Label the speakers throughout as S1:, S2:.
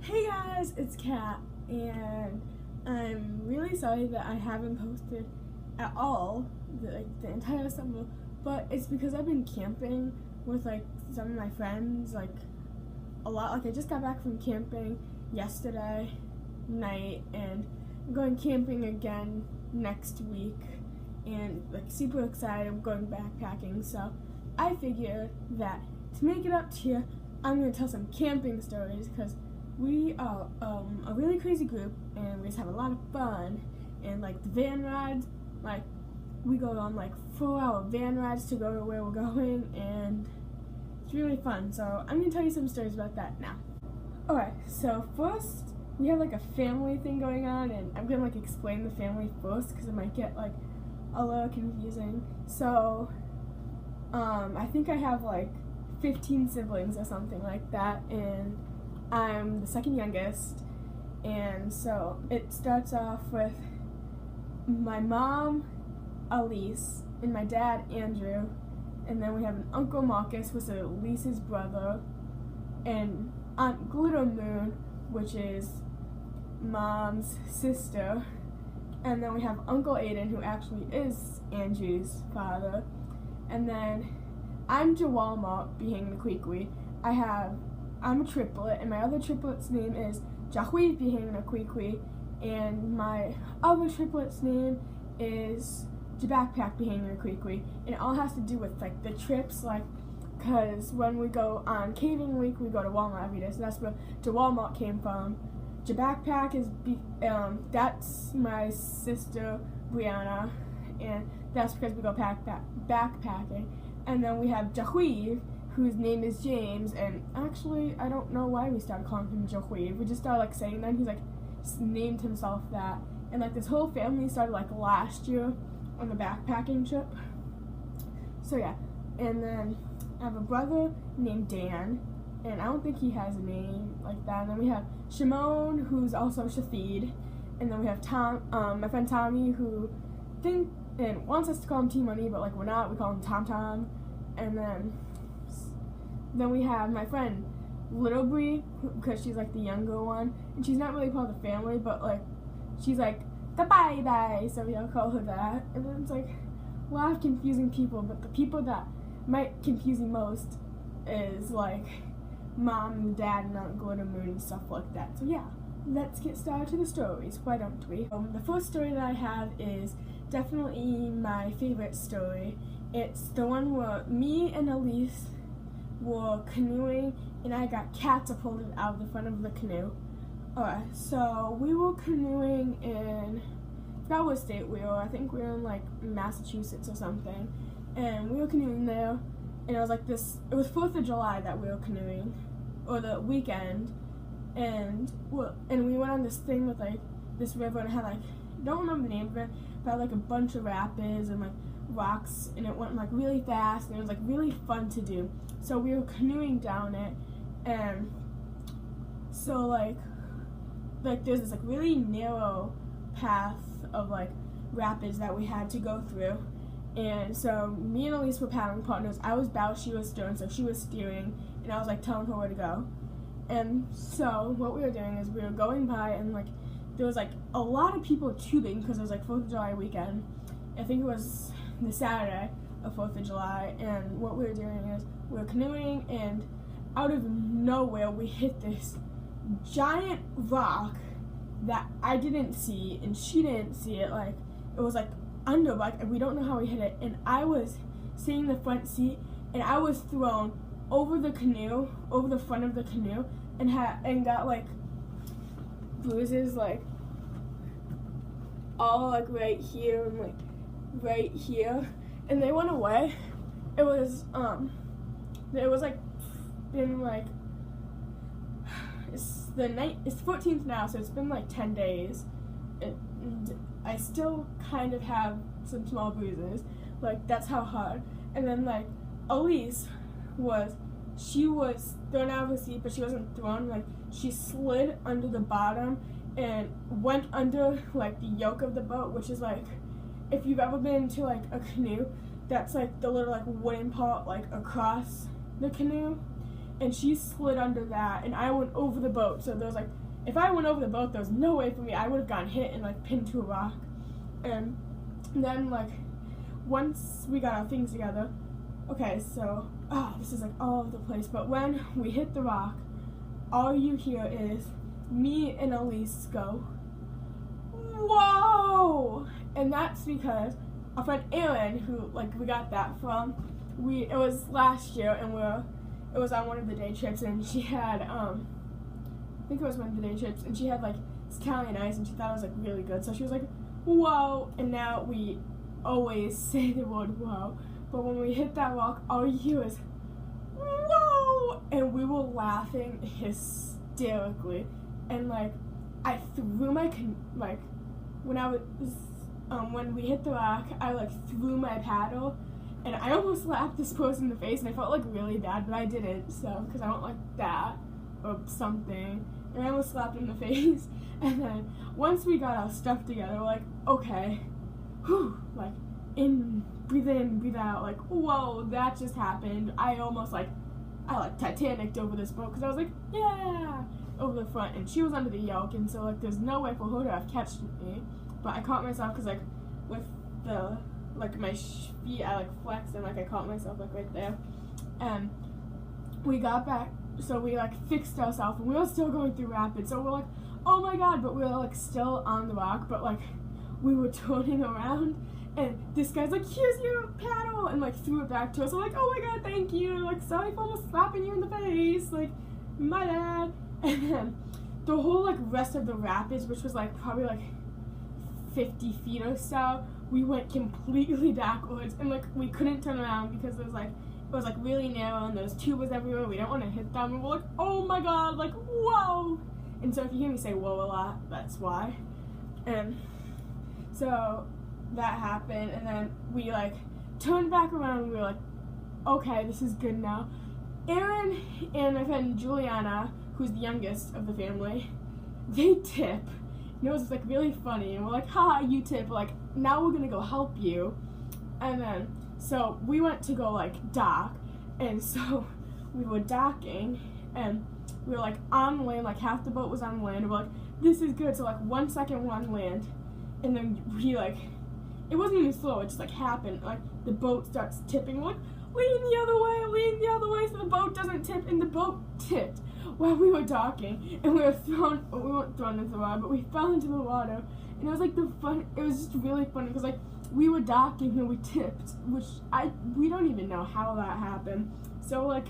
S1: Hey guys, it's Kat, and I'm really sorry that I haven't posted at all the entire summer, but it's because I've been camping with some of my friends a lot. I just got back from camping yesterday night, and I'm going camping again next week, and super excited. I'm going backpacking, so I figured that to make it up to you, I'm gonna tell some camping stories because we are a really crazy group, and we just have a lot of fun. And the van rides, we go on 4-hour van rides to go to where we're going, and it's really fun. So I'm gonna tell you some stories about that now. Alright, so first we have a family thing going on, and I'm gonna explain the family first because it might get a little confusing. So I think I have 15 siblings or something like that, and I'm the second youngest. And so it starts off with my mom, Elise, and my dad, Andrew, and then we have an Uncle Marcus, which is Elise's brother, and Aunt Glitter Moon, which is Mom's sister, and then we have Uncle Aiden, who actually is Andrew's father, and then I'm Jawalma, being the Kwikwi. I'm a triplet, and my other triplet's name is Jahui, being the Kwikwi, and my other triplet's name is Jabackpack, being the Kwikwi. And it all has to do with the trips, because when we go on caving week, we go to Walmart every day, so that's where Jawalma came from. Jabackpack is that's my sister Brianna, and that's because we go backpacking. And then we have Jahui, whose name is James, and actually I don't know why we started calling him Jahui. We just started saying that. He's just named himself that, and this whole family started last year on the backpacking trip. So yeah, and then I have a brother named Dan, and I don't think he has a name like that. And then we have Shimon, who's also Shafid, and then we have Tom, my friend Tommy, who wants us to call him T-Money, but we're not. We call him Tom Tom. And then we have my friend Little Bree, because she's the younger one, and she's not really part of the family, but she's the bye, so we all call her that. And then it's a lot of confusing people, but the people that might confuse me most is Mom and Dad and Aunt Glitter Moon and stuff like that. So yeah, let's get started to the stories, why don't we? The first story that I have is definitely my favorite story. It's the one where me and Elise were canoeing, and I got catapulted out of the front of the canoe. Alright, so we were canoeing in, I forgot what state we were. I think we were in Massachusetts or something. And we were canoeing there, and it was it was 4th of July that we were canoeing, or the weekend. And we went on this thing with this river, and it had I don't remember the name of it, but it had a bunch of rapids and rocks, and it went really fast, and it was really fun to do. So we were canoeing down it, and so there's this really narrow path of rapids that we had to go through. And so me and Elise were paddling partners. I was bow, she was stern, so she was steering, and I was telling her where to go. And so what we were doing is we were going by, and there was a lot of people tubing because it was 4th of July weekend. I think it was the Saturday of 4th of July, and what we were doing is we were canoeing, and out of nowhere we hit this giant rock that I didn't see, and she didn't see it. It was under, we don't know how we hit it, and I was sitting in the front seat, and I was thrown over the canoe, over the front of the canoe, and got bruises all right here and right here, and they went away. It was been it's 14th now, so it's been 10 days. I still kind of have some small bruises, that's how hard. And then Elise she was thrown out of the seat, but she wasn't thrown, she slid under the bottom and went under the yoke of the boat, which is if you've ever been to a canoe, that's the little wooden part across the canoe, and she slid under that, and I went over the boat. So there was like, if I went over the boat, there was no way for me. I would have gotten hit and like pinned to a rock. And then like once we got our things together, okay, so this is like all over the place. But when we hit the rock, all you hear is me and Elise go, "Whoa!" And that's because our friend Erin, who like we got that from, it was last year, and it was on one of the day trips, and she had I think it was one of the day trips, and she had like Italian ice, and she thought it was like really good, so she was like, "Whoa!" And now we always say the word "whoa," but when we hit that rock, all you hear is "whoa!" And we were laughing hysterically, and like I threw my when we hit the rock, I like threw my paddle, and I almost slapped this person in the face, and I felt like really bad, but I didn't, so because I don't like that or something, and I almost slapped him in the face. And then once we got our stuff together, we're like, okay, whew, like breathe in, breathe out, like whoa, that just happened. I Titanicked over this boat because I was like, yeah, over the front, and she was under the yoke, and so like there's no way for her to have catched me, but I caught myself because like with the like my feet, I like flexed, and like I caught myself like right there. And we got back, so we like fixed ourselves, and we were still going through rapids, so we're like, oh my god, but we were like still on the rock, but like we were turning around, and this guy's like, here's your paddle, and like threw it back to us. I'm like, oh my god, thank you, like sorry for almost slapping you in the face, like my bad. And then the whole like rest of the rapids, which was like probably like 50 feet or so, we went completely backwards, and like we couldn't turn around because it was like really narrow, and there's tubers everywhere. We don't want to hit them, and we're like, oh my god, like whoa. And so if you hear me say whoa a lot, that's why. And so that happened, and then we like turned back around, and we were like, okay, this is good now. Erin and my friend Juliana, who's the youngest of the family, they tip. And it was like really funny, and we're like, haha, you tip, we're like, now we're gonna go help you. And then so we went to go like dock, and so we were docking, and we were like on land, like half the boat was on land, and we're like, this is good. So like 1 second we're on land, and then we like, it wasn't even slow, it just like happened, like the boat starts tipping, we're like, lean the other way so the boat doesn't tip, and the boat tipped while we were docking, and we weren't thrown into the water, but we fell into the water, and it was like it was just really funny, because like we were docking and we tipped, which we don't even know how that happened. So like,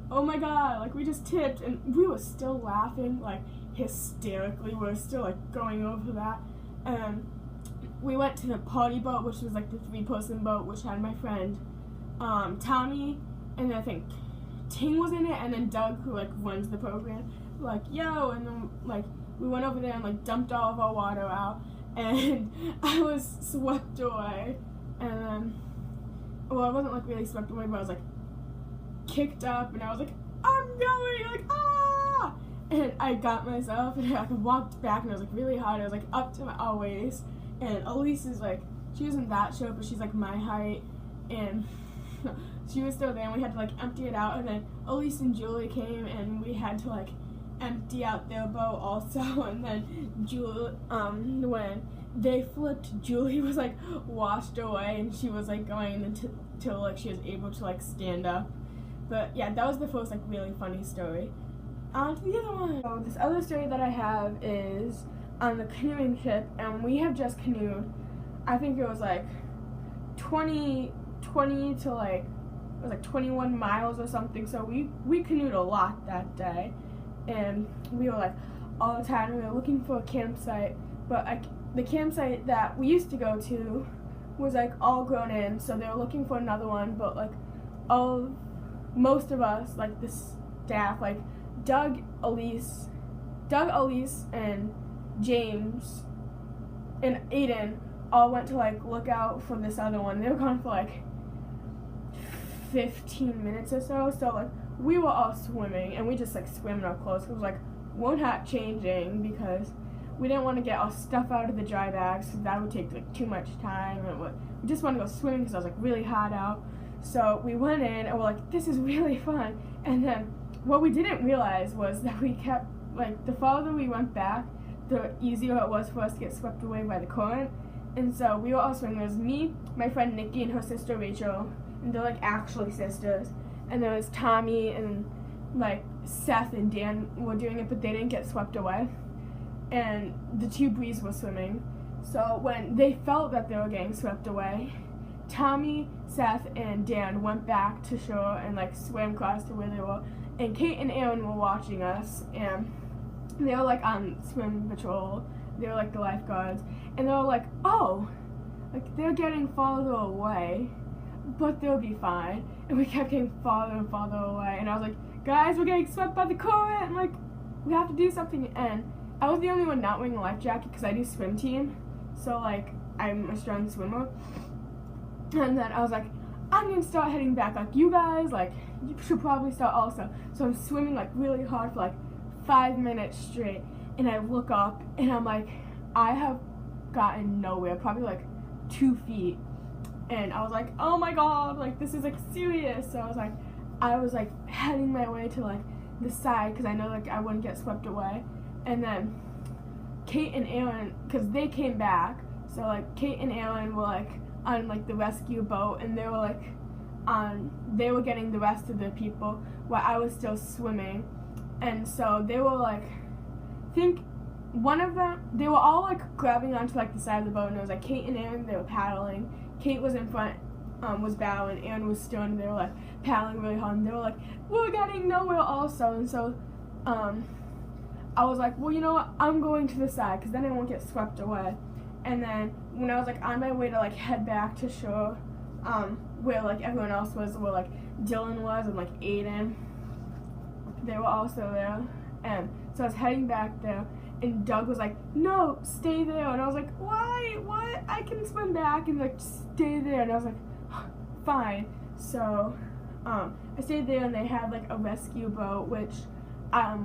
S1: oh my god, like we just tipped, and we were still laughing like hysterically. We were still like going over that. And we went to the party boat, which was like the 3-person boat, which had my friend Tommy, and I think Ting was in it, and then Doug, who like runs the program, like, yo. And then like we went over there and like dumped all of our water out, and I was swept away. And then, well, I wasn't like really swept away, but I was like kicked up, and I was like, I'm going, like, ah. And I got myself, and I walked back, and it was like really hard. I was like up to my waist, and Elise is like, she wasn't that short, but she's like my height, and she was still there, and we had to like empty it out. And then Elise and Julie came, and we had to like empty out their boat also. And then Julie, when they flipped, Julie was like washed away, and she was like going until like she was able to like stand up. But yeah, that was the first like really funny story. On to the other one. So this other story that I have is on the canoeing trip, and we have just canoed, I think it was like 20 to like, it was like 21 miles or something. So we canoed a lot that day, and we were like all the time, we were looking for a campsite, but like the campsite that we used to go to was like all grown in, so they were looking for another one. But like most of us, like the staff, like Doug, Elise, and James and Aiden all went to like look out for this other one. They were gone for like 15 minutes or so. So like we were all swimming, and we just like swam in our clothes because like we're not changing, because we didn't want to get our stuff out of the dry bags because that would take like too much time, and we just wanted to go swimming because it was like really hot out. So we went in, and we're like, this is really fun. And then what we didn't realize was that we kept, like, the farther we went back, the easier it was for us to get swept away by the current. And so we were all swimming. There was me, my friend Nikki, and her sister Rachel, and they're like actually sisters. And there was Tommy and like Seth and Dan were doing it, but they didn't get swept away. And the two Brees were swimming. So when they felt that they were getting swept away, Tommy, Seth, and Dan went back to shore and like swam across to where they were. And Kate and Aaron were watching us, and they were like on swim patrol. They were like the lifeguards, and they were like, oh, like they're getting farther away, but they'll be fine. And we kept getting farther and farther away, and I was like, guys, we're getting swept by the current, and like we have to do something. And I was the only one not wearing a life jacket because I do swim team, so like I'm a strong swimmer. And then I was like, I'm gonna start heading back. Like you guys, like you should probably start also. So I'm swimming like really hard for like 5 minutes straight, and I look up and I'm like, I have gotten nowhere, probably like 2 feet. And I was like, oh my god, like this is like serious. So I was like heading my way to like the side because I know like I wouldn't get swept away. And then Kate and Aaron, because they came back, so like Kate and Aaron were like on like the rescue boat, and they were like they were getting the rest of the people while I was still swimming. And so they were like, I think one of them, they were all like grabbing onto like the side of the boat, and it was like Kate and Aaron, they were paddling. Kate was in front, was bowing, Aaron was still, and they were like paddling really hard, and they were like, we're getting nowhere also. And so I was like, well, you know what, I'm going to the side because then I won't get swept away. And then when I was like on my way to like head back to shore, where like everyone else was, where like Dylan was and like Aiden, they were also there. And so I was heading back there, and Doug was like, no, stay there. And I was like, why? What? I can swim back. And like, stay there. And I was like, fine. So I stayed there, and they had like a rescue boat, which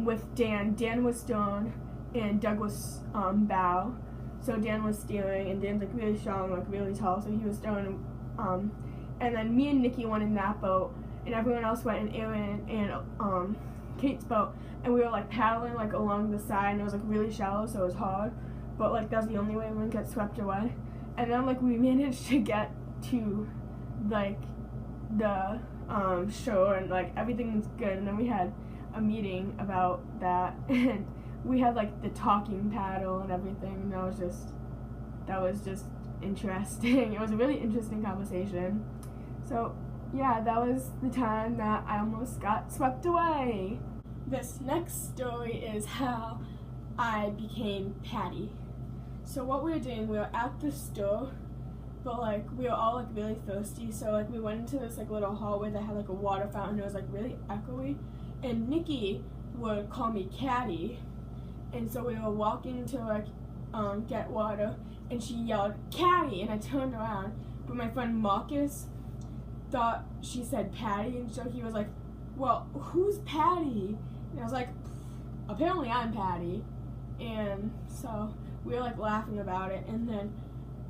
S1: with Dan was stern and Doug was bow. So Dan was steering, and Dan's like really strong, like really tall, so he was stern. And then me and Nikki went in that boat, and everyone else went in Aaron and Kate's boat, and we were like paddling like along the side, and it was like really shallow, so it was hard, but like that was the only way we wouldn't get swept away. And then like we managed to get to like the shore, and like everything was good. And then we had a meeting about that, and we had like the talking paddle and everything, and that was just interesting. It was a really interesting conversation. So yeah, that was the time that I almost got swept away. This next story is how I became Patty. So what we were doing, we were at the store, but like we were all like really thirsty, so like we went into this like little hallway that had like a water fountain. It was like really echoey, and Nikki would call me Caddy, and so we were walking to like get water, and she yelled Caddy, and I turned around, but my friend Marcus thought she said Patty, and so he was like, well, who's Patty? And I was like, apparently I'm Patty. And so we were like laughing about it, and then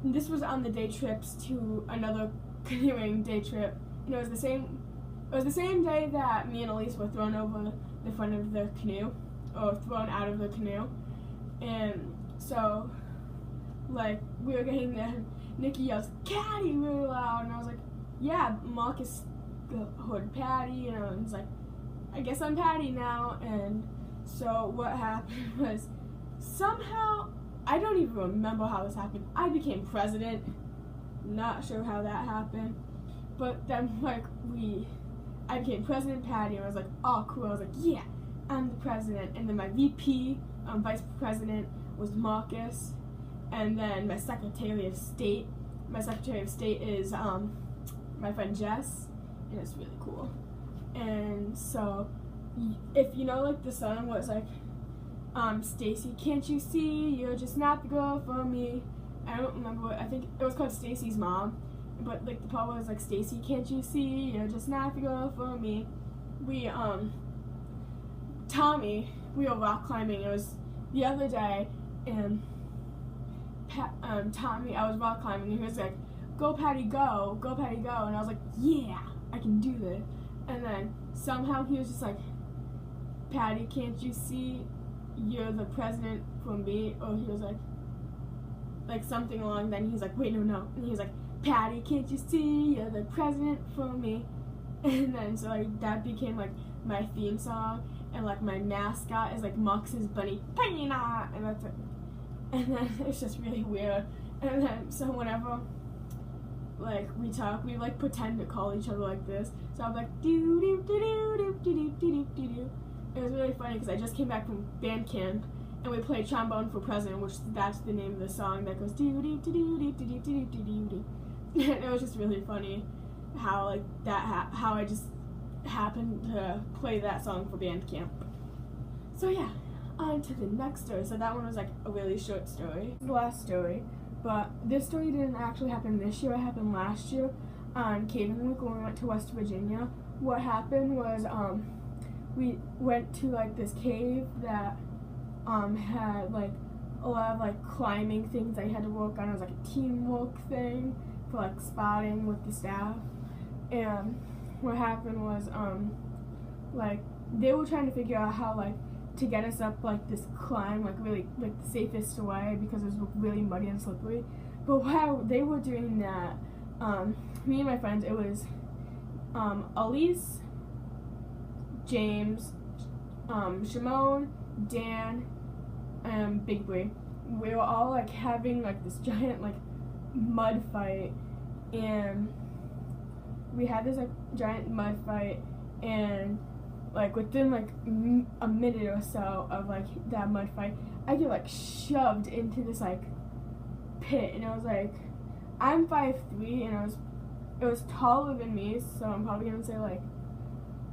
S1: this was on the day trips to another canoeing day trip, and it was the same day that me and Elise were thrown over the front of the canoe, or thrown out of the canoe. And so like we were getting there, Nikki yells Caddy really loud, and I was like, yeah, Marcus heard Patty, and I was like, I guess I'm Patty now. And so what happened was, somehow, I don't even remember how this happened, I became president. Not sure how that happened, but then like I became President Patty, and I was like, oh cool, I was like, yeah, I'm the president. And then my VP, vice president, was Marcus, and then my Secretary of State is my friend Jess, and it's really cool. And so if you know like the song where it's like Stacy, can't you see you're just not the girl for me? I don't remember what, I think it was called Stacy's Mom, but like the part was like, Stacy, can't you see you're just not the girl for me? We Tommy, we were rock climbing, it was the other day, and Tommy, I was rock climbing, and he was like, go Patty go, go Patty go, and I was like, yeah, I can do this. And then somehow he was just like, Patty, can't you see you're the president for me? Or he was like something along that, and he's like, wait, no. And he was like, Patty, can't you see you're the president for me? And then so like that became like my theme song, and like my mascot is like Mux's bunny, Pina, and that's like, and then it's just really weird. And then so whenever like we talk, we like pretend to call each other like this. So I'm like doo doo doo doo doo doo doo doo doo. It was really funny because I just came back from band camp and we played Trombone for President, which that's the name of the song that goes doo doo doo doo doo doo doo doo doo doo. And it was just really funny how like that how I just happened to play that song for band camp. So yeah, on to the next story. So that one was like a really short story. The last story, but this story didn't actually happen this year. It happened last year on Caving Week when we went to West Virginia. What happened was we went to like this cave that had like a lot of like climbing things that you had to work on. It was like a teamwork thing for like spotting with the staff. And what happened was like they were trying to figure out how like to get us up like this climb like really like the safest way because it was really muddy and slippery. But while they were doing that, me and my friends, it was Elise, James, Shimon, Dan, and Big Bree. We were all like having like this giant like mud fight, and we had this like giant mud fight, and like within like a minute or so of like that mud fight, I get like shoved into this like pit, and it was like I'm 5'3", and it was taller than me, so I'm probably gonna say like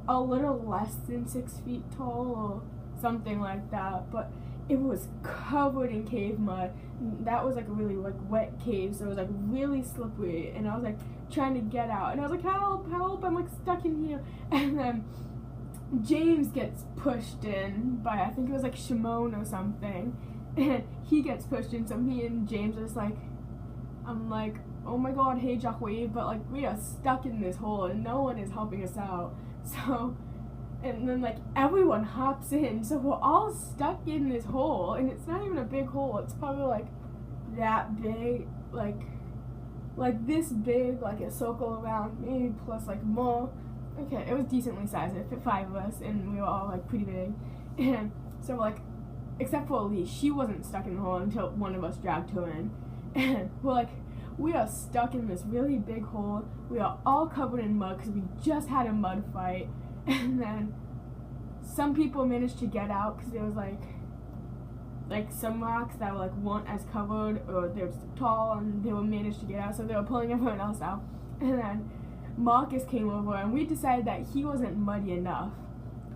S1: a little less than 6 feet tall or something like that, but it was covered in cave mud. That was like a really like wet cave, so it was like really slippery, and I was like trying to get out, and I was like, help, I'm like stuck in here. And then James gets pushed in by, I think it was like Shimon or something, and he gets pushed in, so me and James are just like, I'm like, oh my god, hey Jacques, but like we are stuck in this hole and no one is helping us out. So, and then like everyone hops in, so we're all stuck in this hole, and it's not even a big hole, it's probably like that big, like this big, like a circle around me, plus like more. Okay, it was decently sized, it fit 5 of us, and we were all like pretty big. And so like, except for Elise, she wasn't stuck in the hole until one of us dragged her in. And we're like, we are stuck in this really big hole. We are all covered in mud because we just had a mud fight. And then some people managed to get out because there was like some rocks that were like weren't as covered, or they were just tall, and they were managed to get out, so they were pulling everyone else out. And then Marcus came over, and we decided that he wasn't muddy enough.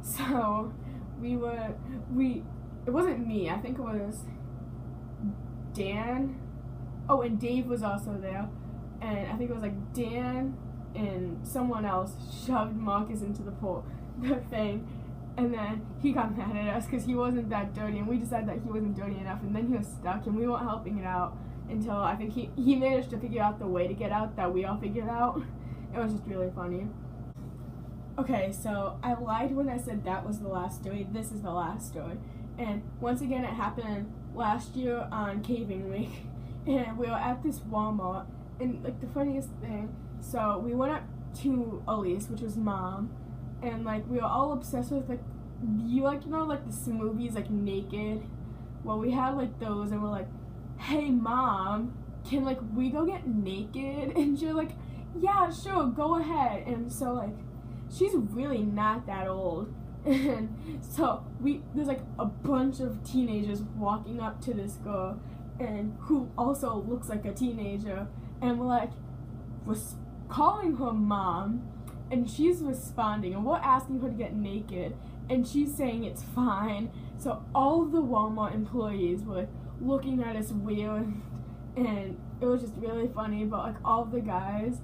S1: So it wasn't me, I think it was Dan. Oh, and Dave was also there, and I think it was like Dan and someone else shoved Marcus into the thing, and then he got mad at us because he wasn't that dirty, and we decided that he wasn't dirty enough, and then he was stuck, and we weren't helping it out until I think he managed to figure out the way to get out that we all figured out. It was just really funny. Okay, so I lied when I said that was the last story. This is the last story. And once again, it happened last year on Caving Week. And we were at this Walmart. And like the funniest thing, so we went up to Elise, which was Mom. And like we were all obsessed with like, you know like the movies like Naked? Well, we had like those, and we're like, hey Mom, can like we go get naked? And she was like, yeah, sure, go ahead. And so like, she's really not that old. And so there's like a bunch of teenagers walking up to this girl, and who also looks like a teenager, and we're calling her Mom, and she's responding, and we're asking her to get naked, and she's saying it's fine. So all of the Walmart employees were looking at us weird, and it was just really funny. But like all of the guys,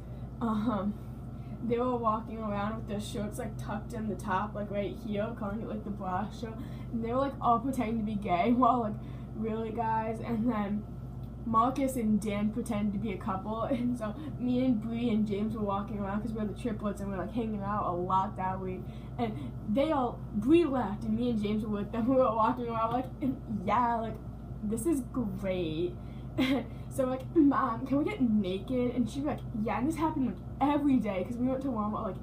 S1: they were walking around with their shirts like tucked in the top, like right here, calling it like the bra shirt, and they were like all pretending to be gay while like really guys. And then Marcus and Dan pretended to be a couple, and so me and Bree and James were walking around because we're the triplets and we're like hanging out a lot that week. And Bree left and me and James were with them. We were walking around like, yeah, like this is great. So like, Mom, can we get naked? And she'd be like, yeah. And this happened like every day because we went to Walmart like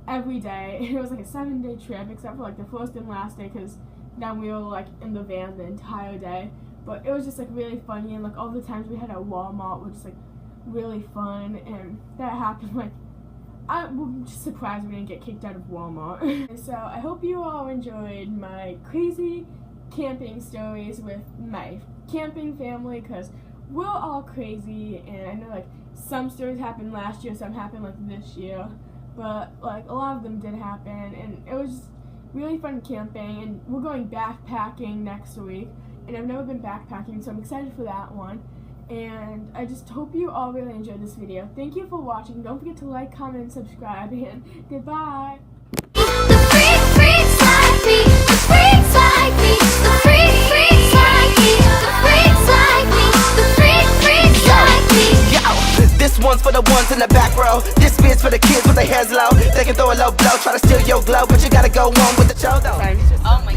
S1: every day. And it was like a 7-day trip except for like the first and last day because then we were like in the van the entire day. But it was just like really funny, and like all the times we had at Walmart were just like really fun, and that happened like I'm just surprised we didn't get kicked out of Walmart. So I hope you all enjoyed my crazy camping stories with my camping family, because we're all crazy, and I know like some stories happened last year, some happened like this year, but like a lot of them did happen, and it was just really fun camping. And we're going backpacking next week, and I've never been backpacking, so I'm excited for that one. And I just hope you all really enjoyed this video. Thank you for watching. Don't forget to like, comment, and subscribe, and goodbye.
S2: This one's for the ones in the back row. This spins for the kids with their hands low. They can throw a low blow, try to steal your glow, but you gotta go on with the show though.
S3: Oh my